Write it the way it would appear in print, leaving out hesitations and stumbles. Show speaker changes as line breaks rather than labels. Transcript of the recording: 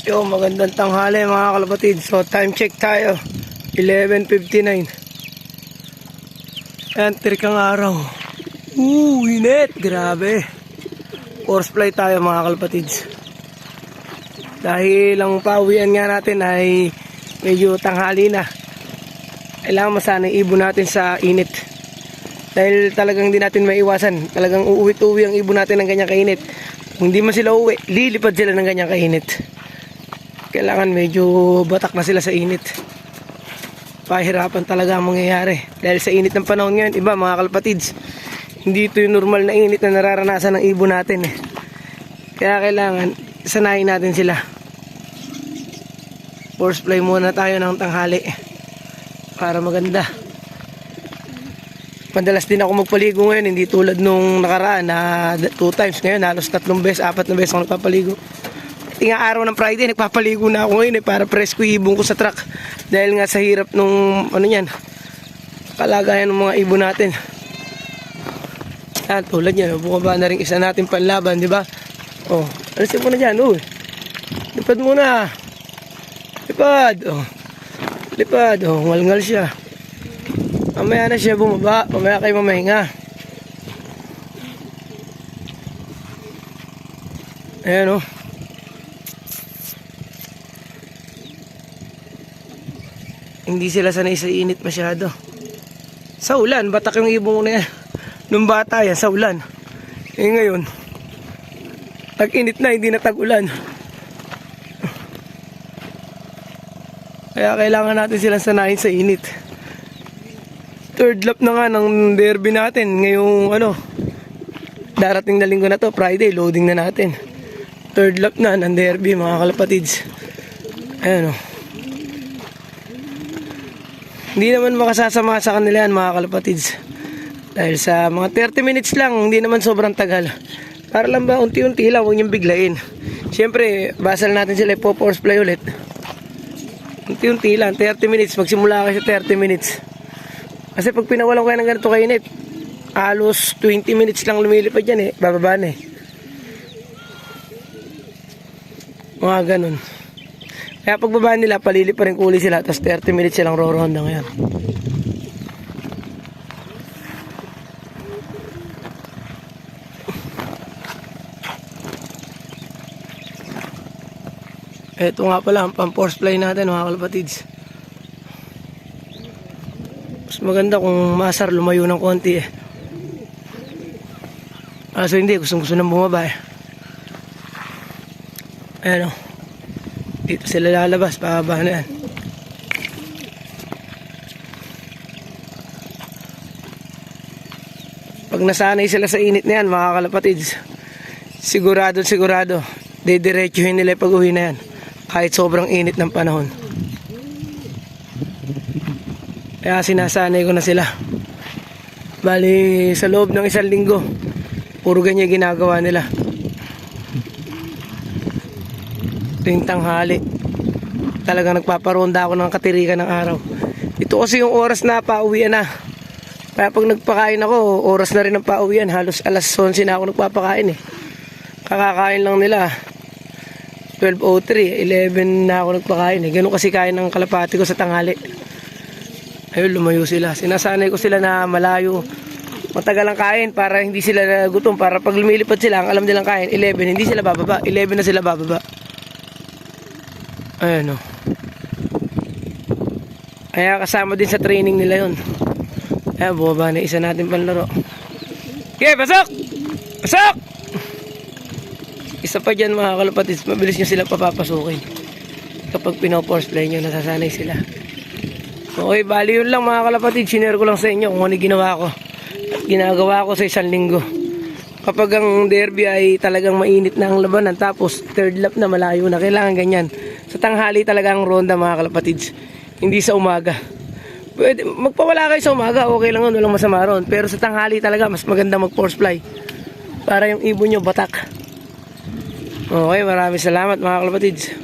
Yo, magandang tanghali mga kalapatid. So time check tayo, 11:59. Ayan, tirikang araw. Init, grabe. Force fly tayo mga kalapatids. Dahil ang pauwian nga natin ay medyo tanghali na, kailangan masanay ibon natin sa init. Dahil talagang hindi natin maiwasan, talagang uuwi-uwi ang ibon natin ng ganyang kainit. Kung hindi man sila uwi, lilipad sila ng ganyang kainit. Kailangan medyo batak na sila sa init. Pahirapan talaga ang mangyayari. Dahil sa init ng panahon ngayon, iba mga kalapatids, hindi ito yung normal na init na nararanasan ng ibon natin eh. Kaya kailangan sanayin natin sila. Force fly muna tayo ng tanghali para maganda. Madalas din ako magpaligo ngayon, hindi tulad nung nakaraan na 2 times. Ngayon halos 3 beses, 4 na beses ako nagpapaligo. Tinga araw ng Friday, nagpapaligo na ako ngayon para presko ibon ko sa truck. Dahil nga sa hirap nung kalagayan ng mga ibon natin. Yan, tulad yan, bumaba na rin isa natin panlaban, di ba? Oh, alisin mo na dyan, lipad muna. Lipad, lipad, ngalngal siya. Mamaya na siya bumaba, mamaya kayo mamahinga. Ayan hindi sila sanay sa init masyado. Sa ulan, batak yung ibon ko na yan. Nung bata yan, sa ulan. Ngayon, tag-init na, hindi na tag-ulan. Kaya kailangan natin silang sanayin sa init. Third lap na nga ng derby natin. Ngayong darating na linggo na to, Friday, loading na natin. Third lap na ng derby mga kalapatids. Ayan Hindi naman makasasama sa kanila yan mga kalapatids. Dahil sa mga 30 minutes lang, hindi naman sobrang tagal. Para lang ba unti-unti lang, huwag niyong biglain. Siyempre, basal natin sila po-force fly ulit. Unti-unti lang, 30 minutes. Magsimula kayo sa 30 minutes. Kasi pag pinawalan kayo ng ganito kainit, halos 20 minutes lang lumilipad yan bababa na mga ganun. Kaya pagbaba nila, palili pa rin kuli sila. Tapos 30 minutes silang roronda ngayon. Ito nga pala ang pang-force fly natin mga kalapatids. Mas maganda kung masar lumayo ng konti So hindi, gusto nang bumaba Ayan dito sila lalabas, pababa na yan. Pag nasanay sila sa init na yan mga kalapatids, sigurado didiretsuhin nila pag uwi na yan kahit sobrang init ng panahon. Kaya sinasanay ko na sila. Bali sa loob ng 1 linggo, puro ganyan ginagawa nila. Tuwing tanghali, talagang nagpaparonda ako ng katirikan ng araw. Ito kasi yung oras na pauwian na. Kaya pag nagpakain ako, oras na rin ang pauwian. Halos alas 11 na ako nagpapakain Kakakain lang nila 12:03, 11 na ako nagpakain Ganun kasi kain ng kalapati ko sa tanghali. Ayun, lumayo sila. Sinasanay ko sila na malayo, matagal ang kain para hindi sila gutom. Para pag lumilipad sila, ang alam nilang kain 11, hindi sila bababa. 11 na sila bababa. Ayan Kaya kasama din sa training nila yun. Ayan, bumaba na isa natin panlaro. Okay, pasok! Pasok! Isa pa dyan mga kalapatids, mabilis nyo sila papapasukin. Kapag pino-force fly nyo, nasasanay sila. Okay, bali yun lang mga kalapatids. Sinare ko lang sa inyo kung ano ginawa ko. At ginagawa ko sa 1 linggo. Kapag ang derby ay talagang mainit na ang labanan, tapos third lap na malayo na, kailangan ganyan. Sa tanghali talaga ang ronda mga kalapatids, hindi sa umaga. Pwede, magpawala kayo sa umaga, okay lang yun, walang masama ron. Pero sa tanghali talaga, mas maganda mag-force fly para yung ibon nyo batak. Okay, maraming salamat mga kalapatids.